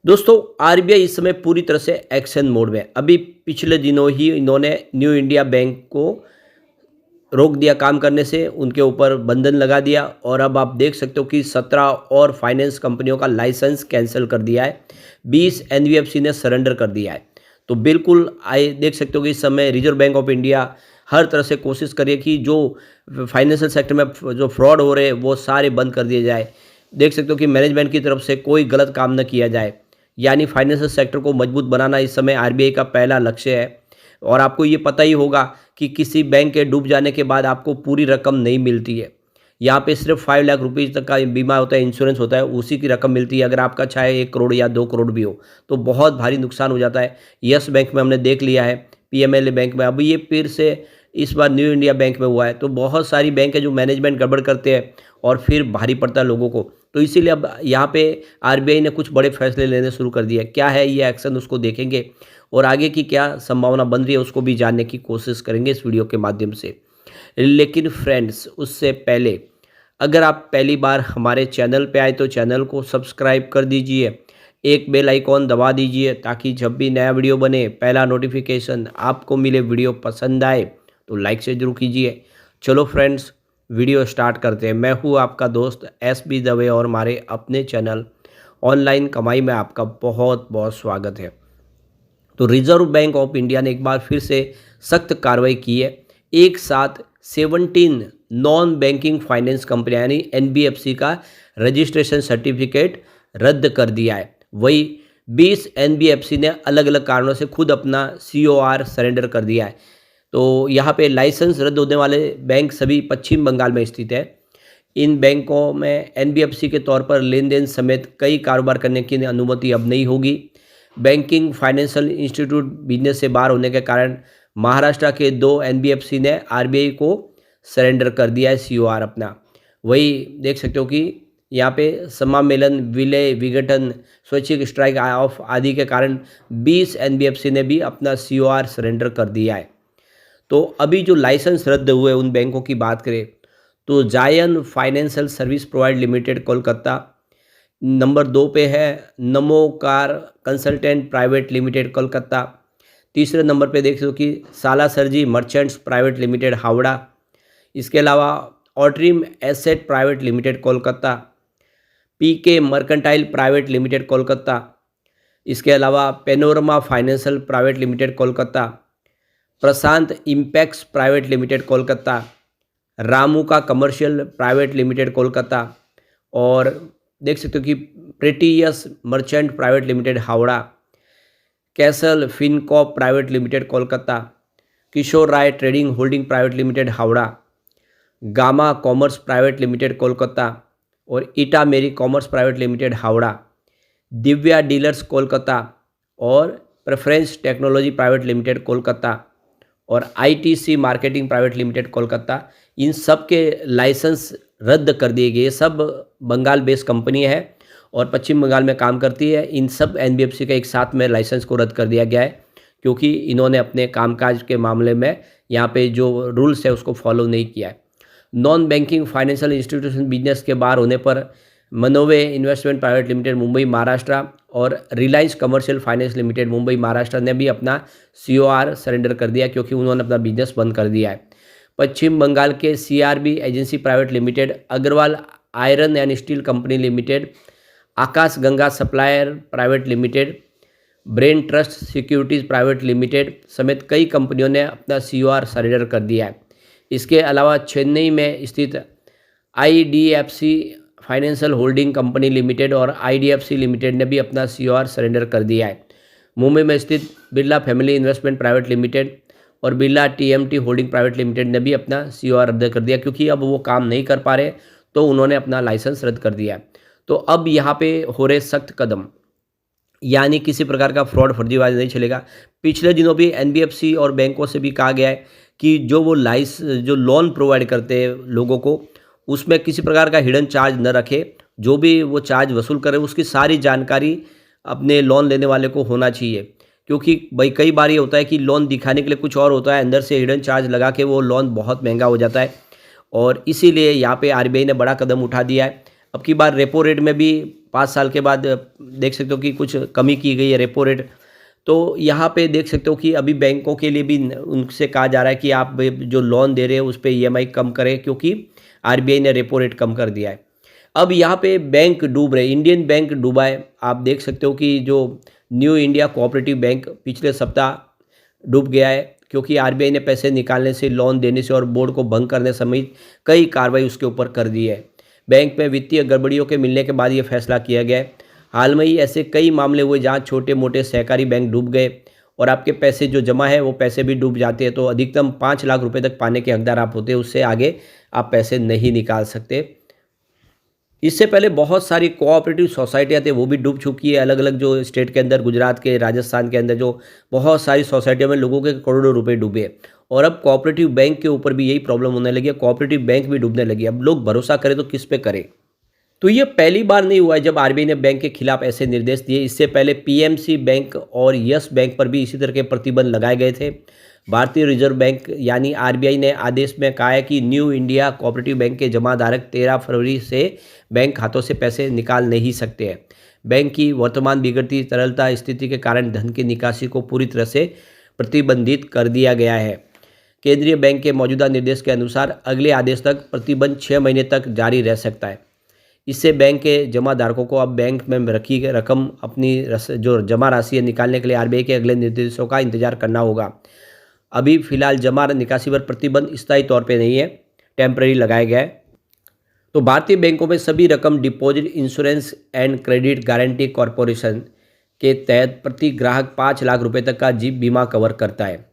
दोस्तों, आरबीआई इस समय पूरी तरह से एक्शन मोड में है। अभी पिछले दिनों ही इन्होंने न्यू इंडिया बैंक को रोक दिया काम करने से, उनके ऊपर बंधन लगा दिया और अब आप देख सकते हो कि 17 और फाइनेंस कंपनियों का लाइसेंस कैंसिल कर दिया है। 20 एनबीएफसी ने सरेंडर कर दिया है। तो बिल्कुल देख सकते हो कि इस समय रिजर्व बैंक ऑफ इंडिया हर तरह से कोशिश करिए कि जो फाइनेंशियल सेक्टर में जो फ्रॉड हो रहे हैं वो सारे बंद कर दिए जाए। देख सकते हो कि मैनेजमेंट की तरफ से कोई गलत काम न किया जाए, यानी फाइनेंशियल सेक्टर को मजबूत बनाना इस समय आरबीआई का पहला लक्ष्य है। और आपको ये पता ही होगा कि किसी बैंक के डूब जाने के बाद आपको पूरी रकम नहीं मिलती है। यहाँ पे सिर्फ 5 लाख रुपीज़ तक का बीमा होता है, इंश्योरेंस होता है, उसी की रकम मिलती है। अगर आपका चाहे 1 करोड़ या 2 करोड़ भी हो, तो बहुत भारी नुकसान हो जाता है। यस बैंक में हमने देख लिया है, पीएमएलए बैंक में, अभी ये फिर से इस बार न्यू इंडिया बैंक में हुआ है। तो बहुत सारी बैंक है जो मैनेजमेंट गड़बड़ करते हैं और फिर भारी पड़ता है लोगों को। तो इसीलिए अब यहाँ पे आरबीआई ने कुछ बड़े फैसले लेने शुरू कर दिए। क्या है ये एक्शन, उसको देखेंगे और आगे की क्या संभावना बन रही है उसको भी जानने की कोशिश करेंगे इस वीडियो के माध्यम से। लेकिन फ्रेंड्स, उससे पहले अगर आप पहली बार हमारे चैनल पे आए तो चैनल को सब्सक्राइब कर दीजिए, एक बेल आइकॉन दबा दीजिए ताकि जब भी नया वीडियो बने पहला नोटिफिकेशन आपको मिले। वीडियो पसंद आए तो लाइक से जरूर कीजिए। चलो फ्रेंड्स, वीडियो स्टार्ट करते हैं। मैं हूँ आपका दोस्त एसबी दवे और हमारे अपने चैनल ऑनलाइन कमाई में आपका बहुत बहुत स्वागत है। तो रिजर्व बैंक ऑफ इंडिया ने एक बार फिर से सख्त कार्रवाई की है। एक साथ 17 नॉन बैंकिंग फाइनेंस कंपनी यानी एनबीएफसी का रजिस्ट्रेशन सर्टिफिकेट रद्द कर दिया है। वही 20 एनबीएफसी ने अलग अलग कारणों से खुद अपना सीओआर सरेंडर कर दिया है। तो यहाँ पे लाइसेंस रद्द होने वाले बैंक सभी पश्चिम बंगाल में स्थित है। इन बैंकों में एनबीएफसी के तौर पर लेन देन समेत कई कारोबार करने की अनुमति अब नहीं होगी। बैंकिंग फाइनेंशियल इंस्टीट्यूट बिजनेस से बाहर होने के कारण महाराष्ट्र के 2 एनबीएफसी ने आरबीआई को सरेंडर कर दिया है सीओआर अपना। वही देख सकते हो कि यहाँ पे समामेलन, विलय, विघटन, स्वैच्छिक स्ट्राइक ऑफ आदि के कारण 20 एनबीएफसी ने भी अपना सीओआर सरेंडर कर दिया है। तो अभी जो लाइसेंस रद्द हुए उन बैंकों की बात करें तो जायन financial service provide limited Kolkata number 2 पे है, Namo car consultant private limited Kolkata. तीसरे नंबर पे देख सकते हो कि Salasarji merchants private limited Howrah. इसके अलावा ऑट्रिम asset private limited Kolkata, PK mercantile private limited Kolkata. इसके अलावा panorama financial private limited Kolkata, Prashant impex private limited Kolkata, Ramuka commercial private limited Kolkata और देख सकते हो कि प्रेटियस merchant private limited Howrah, castle फिनकॉप private limited Kolkata, Kishore Rai trading holding private limited Howrah, gamma commerce private limited Kolkata और ईटा मेरी commerce private limited Howrah, Divya dealers Kolkata और preference technology private limited Kolkata और ITC marketing private limited Kolkata. इन सब के लाइसेंस रद्द कर दिए गए। सब बंगाल बेस्ड कंपनी है और पश्चिम बंगाल में काम करती है। इन सब एनबीएफसी का एक साथ में लाइसेंस को रद्द कर दिया गया है क्योंकि इन्होंने अपने कामकाज के मामले में यहाँ पे जो रूल्स है उसको फॉलो नहीं किया है। Non banking financial institution business के बाहर होने पर मनोवे investment private limited Mumbai Maharashtra और Reliance commercial finance limited Mumbai Maharashtra ने भी अपना सीओआर सरेंडर कर दिया क्योंकि उन्होंने अपना बिजनेस बंद कर दिया है। पश्चिम बंगाल के CRB agency private limited, Agarwal iron and steel company limited, Akash Ganga supplier private limited, brain trust securities private limited समेत कई कंपनियों ने अपना सीओआर सरेंडर कर दिया है। इसके अलावा चेन्नई में स्थित IDFC financial holding company limited और आईडीएफसी लिमिटेड ने भी अपना सीओआर सरेंडर कर दिया है। मुंबई में स्थित Birla family investment private limited और Birla TMT holding private limited ने भी अपना सीओआर रद्द कर दिया क्योंकि अब वो काम नहीं कर पा रहे, तो उन्होंने अपना लाइसेंस रद्द कर दिया है। तो अब यहाँ पे हो रहे सख्त कदम, यानी किसी प्रकार का फ्रॉड फर्जीवाजी नहीं चलेगा। पिछले दिनों भी एनबीएफसी और बैंकों से भी कहा गया है कि जो वो जो लोन प्रोवाइड करते हैं लोगों को, उसमें किसी प्रकार का हिडन चार्ज न रखे। जो भी वो चार्ज वसूल करे उसकी सारी जानकारी अपने लोन लेने वाले को होना चाहिए, क्योंकि भाई कई बार ये होता है कि लोन दिखाने के लिए कुछ और होता है, अंदर से हिडन चार्ज लगा के वो लोन बहुत महंगा हो जाता है। और इसीलिए यहाँ पे आरबीआई ने बड़ा कदम उठा दिया है। अब की बार रेपो रेट में भी 5 साल के बाद देख सकते हो कि कुछ कमी की गई है रेपो रेट। तो यहाँ पे देख सकते हो कि अभी बैंकों के लिए भी उनसे कहा जा रहा है कि आप जो लोन दे रहे हो उस पे ईएमआई कम करें, क्योंकि आरबीआई ने रेपो रेट कम कर दिया है। अब यहाँ पे बैंक डूब रहे, इंडियन बैंक डूबा है। आप देख सकते हो कि जो न्यू इंडिया कोऑपरेटिव बैंक पिछले सप्ताह डूब गया है, क्योंकि आरबीआई ने पैसे निकालने से, लोन देने से और बोर्ड को भंग करने समेत कई कार्रवाई उसके ऊपर कर दी है। बैंक में वित्तीय गड़बड़ियों के मिलने के बाद ये फैसला किया गया है। हाल में ही ऐसे कई मामले हुए जहाँ छोटे मोटे सहकारी बैंक डूब गए और आपके पैसे जो जमा है वो पैसे भी डूब जाते हैं। तो अधिकतम 5 लाख रुपए तक पाने के हकदार आप होते हैं, उससे आगे आप पैसे नहीं निकाल सकते। इससे पहले बहुत सारी कोऑपरेटिव सोसाइटियाँ थी, वो भी डूब चुकी है। अलग अलग जो स्टेट के अंदर, गुजरात के, राजस्थान के अंदर जो बहुत सारी सोसाइटियों में लोगों के करोड़ों रुपए डूबे। और अब कोऑपरेटिव बैंक के ऊपर भी यही प्रॉब्लम होने लगी है, कोऑपरेटिव बैंक भी डूबने लगी। अब लोग भरोसा करें तो किस पे करें? तो ये पहली बार नहीं हुआ है जब आरबीआई ने बैंक के खिलाफ ऐसे निर्देश दिए। इससे पहले पीएमसी बैंक और यस बैंक पर भी इसी तरह के प्रतिबंध लगाए गए थे। भारतीय रिजर्व बैंक यानी आरबीआई ने आदेश में कहा है कि न्यू इंडिया कोऑपरेटिव बैंक के जमाधारक 13 फरवरी से बैंक खातों से पैसे निकाल नहीं सकते हैं। बैंक की वर्तमान बिगड़ती तरलता स्थिति के कारण धन की निकासी को पूरी तरह से प्रतिबंधित कर दिया गया है। केंद्रीय बैंक के मौजूदा निर्देश के अनुसार अगले आदेश तक प्रतिबंध 6 महीने तक जारी रह सकता है। इससे बैंक के जमाधारकों को अब बैंक में रखी गई रकम, अपनी जो जमा राशि है, निकालने के लिए आरबीआई के अगले निर्देशों का इंतजार करना होगा। अभी फिलहाल जमा निकासी पर प्रतिबंध स्थायी तौर पे नहीं है, टेम्पररी लगाया गया है। तो भारतीय बैंकों में सभी रकम deposit insurance and credit guarantee corporation के तहत प्रति ग्राहक 5 लाख रुपए तक का जीवन बीमा कवर करता है।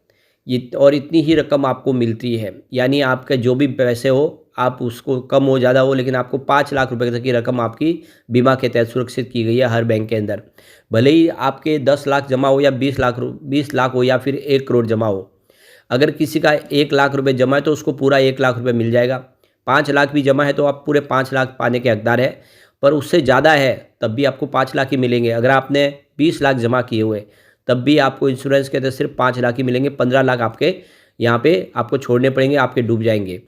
ये और इतनी ही रकम आपको मिलती है, यानी आपके जो भी पैसे हो, आप उसको कम हो ज़्यादा हो, लेकिन आपको 5 लाख रुपए तक की रकम आपकी बीमा के तहत सुरक्षित की गई है हर बैंक के अंदर। भले ही आपके 10 लाख जमा हो या 20 लाख हो या फिर 1 करोड़ जमा हो। अगर किसी का 1 लाख रुपए जमा है तो उसको पूरा 1 लाख रुपए मिल जाएगा। 5 लाख भी जमा है तो आप पूरे 5 लाख पाने के हकदार है। पर उससे ज़्यादा है तब भी आपको 5 लाख ही मिलेंगे। अगर आपने 20 लाख जमा किए हुए तब भी आपको इंश्योरेंस के तहत सिर्फ 5 लाख ही मिलेंगे। 15 लाख आपके यहाँ पे आपको छोड़ने पड़ेंगे, आपके डूब जाएंगे।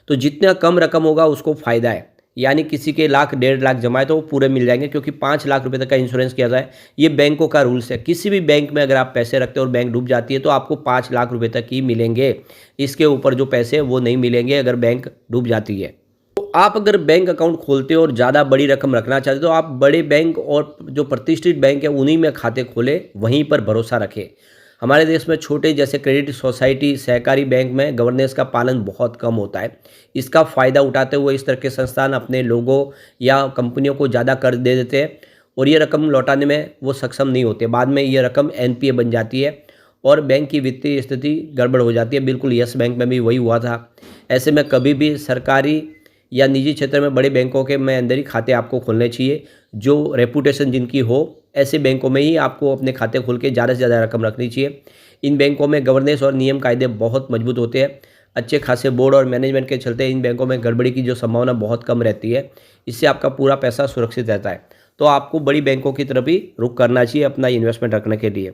तो जितना कम रकम होगा उसको फ़ायदा है, यानी किसी के 1.5 लाख जमा है तो वो पूरे मिल जाएंगे, क्योंकि 5 लाख रुपए तक का इंश्योरेंस किया जाए। ये बैंकों का रूल्स है। किसी भी बैंक में अगर आप पैसे रखते हो और बैंक डूब जाती है तो आपको 5 लाख रुपए तक ही मिलेंगे। इसके ऊपर जो पैसे हैं वो नहीं मिलेंगे अगर बैंक डूब जाती है। तो आप अगर बैंक अकाउंट खोलते हो और ज़्यादा बड़ी रकम रखना चाहते हो तो आप बड़े बैंक और जो प्रतिष्ठित बैंक है उन्हीं में खाते खोलें, वहीं पर भरोसा रखें। हमारे देश में छोटे जैसे क्रेडिट सोसाइटी, सहकारी बैंक में गवर्नेंस का पालन बहुत कम होता है। इसका फ़ायदा उठाते हुए इस तरह के संस्थान अपने लोगों या कंपनियों को ज़्यादा कर्ज दे देते हैं और ये रकम लौटाने में वो सक्षम नहीं होते। बाद में ये रकम एनपीए बन जाती है और बैंक की वित्तीय स्थिति गड़बड़ हो जाती है। बिल्कुल यस बैंक में भी वही हुआ था। ऐसे में कभी भी सरकारी या निजी क्षेत्र में बड़े बैंकों के में अंदर ही खाते आपको खोलने चाहिए। जो रेपुटेशन जिनकी हो, ऐसे बैंकों में ही आपको अपने खाते खोल के ज़्यादा से ज़्यादा रकम रखनी चाहिए। इन बैंकों में गवर्नेंस और नियम कायदे बहुत मजबूत होते हैं। अच्छे खासे बोर्ड और मैनेजमेंट के चलते इन बैंकों में गड़बड़ी की जो संभावना बहुत कम रहती है। इससे आपका पूरा पैसा सुरक्षित रहता है। तो आपको बड़ी बैंकों की तरफ ही रुख करना चाहिए अपना इन्वेस्टमेंट रखने के लिए।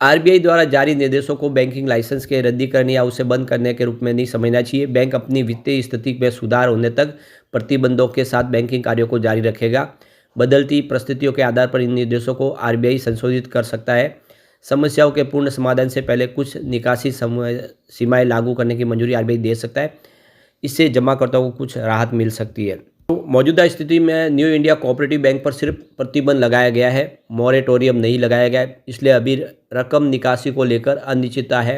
आरबीआई द्वारा जारी निर्देशों को बैंकिंग लाइसेंस के रद्दीकरण या उसे बंद करने के रूप में नहीं समझना चाहिए। बैंक अपनी वित्तीय स्थिति में सुधार होने तक प्रतिबंधों के साथ बैंकिंग कार्यों को जारी रखेगा। बदलती परिस्थितियों के आधार पर इन निर्देशों को आरबीआई संशोधित कर सकता है। समस्याओं के पूर्ण समाधान से पहले कुछ निकासी सीमाएं लागू करने की मंजूरी आरबीआई दे सकता है। इससे जमाकर्ताओं को कुछ राहत मिल सकती है। तो मौजूदा स्थिति में न्यू इंडिया कोऑपरेटिव बैंक पर सिर्फ प्रतिबंध लगाया गया है, मॉरेटोरियम नहीं लगाया गया है। इसलिए अभी रकम निकासी को लेकर अनिश्चितता है।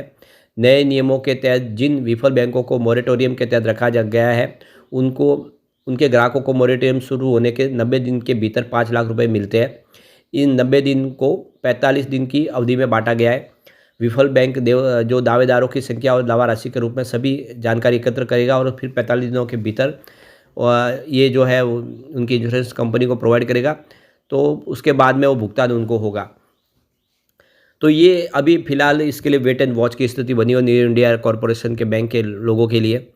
नए नियमों के तहत जिन विफल बैंकों को मॉरेटोरियम के तहत रखा जा गया है उनके ग्राहकों को मॉरेटोरियम शुरू होने के 90 दिन के भीतर 5 लाख रुपए मिलते हैं। इन 90 दिन को 45 दिन की अवधि में बांटा गया है। विफल बैंक जो दावेदारों की संख्या और दावा राशि के रूप में सभी जानकारी एकत्र करेगा और फिर 45 दिनों के भीतर ये जो है उनकी इंश्योरेंस कंपनी को प्रोवाइड करेगा। तो उसके बाद में वो भुगतान उनको होगा। तो ये अभी फ़िलहाल इसके लिए वेट एंड वॉच की स्थिति बनी हो न्यू इंडिया कॉरपोरेशन के बैंक के लोगों के लिए।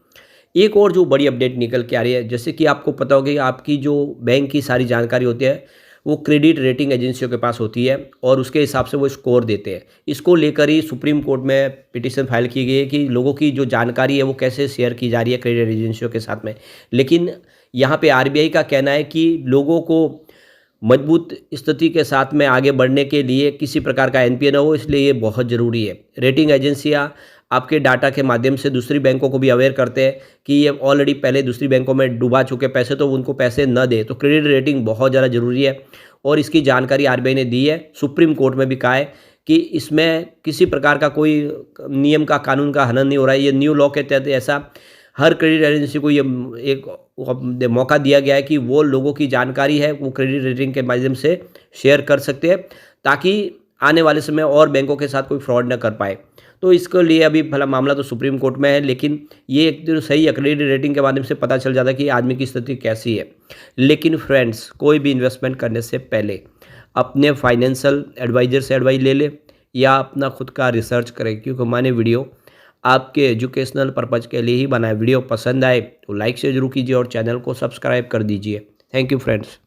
एक और जो बड़ी अपडेट निकल के आ रही है, जैसे कि आपको पता होगा कि आपकी जो बैंक की सारी जानकारी होती है वो क्रेडिट रेटिंग एजेंसियों के पास होती है और उसके हिसाब से वो स्कोर देते हैं। इसको लेकर ही सुप्रीम कोर्ट में पिटीशन फाइल की गई है कि लोगों की जो जानकारी है वो कैसे शेयर की जा रही है क्रेडिट एजेंसियों के साथ में। लेकिन यहाँ पे आरबीआई का कहना है कि लोगों को मजबूत स्थिति के साथ में आगे बढ़ने के लिए किसी प्रकार का एनपीए ना हो, इसलिए ये बहुत ज़रूरी है। रेटिंग एजेंसियाँ आपके डाटा के माध्यम से दूसरी बैंकों को भी अवेयर करते हैं कि ये ऑलरेडी पहले दूसरी बैंकों में डुबा चुके पैसे, तो उनको पैसे न दें। तो क्रेडिट रेटिंग बहुत ज़्यादा ज़रूरी है और इसकी जानकारी आरबीआई ने दी है। सुप्रीम कोर्ट में भी कहा है कि इसमें किसी प्रकार का कोई नियम का, कानून का हनन नहीं हो रहा है। ये न्यू लॉ के तहत ऐसा हर क्रेडिट एजेंसी को ये एक मौका दिया गया है कि वो लोगों की जानकारी है वो क्रेडिट रेटिंग के माध्यम से शेयर कर सकते हैं, ताकि आने वाले समय और बैंकों के साथ कोई फ्रॉड न कर पाए। तो इसके लिए अभी भला मामला तो सुप्रीम कोर्ट में है, लेकिन ये एक तो सही है, क्रेडिट रेटिंग के माध्यम से पता चल जाता है कि आदमी की स्थिति कैसी है। लेकिन फ्रेंड्स, कोई भी इन्वेस्टमेंट करने से पहले अपने फाइनेंशियल एडवाइज़र से एडवाइस ले ले या अपना खुद का रिसर्च करें, क्योंकि मैंने वीडियो आपके एजुकेशनल पर्पज़ के लिए ही बनाया। वीडियो पसंद आए तो लाइक से ज़रूर कीजिए और चैनल को सब्सक्राइब कर दीजिए। Thank you friends.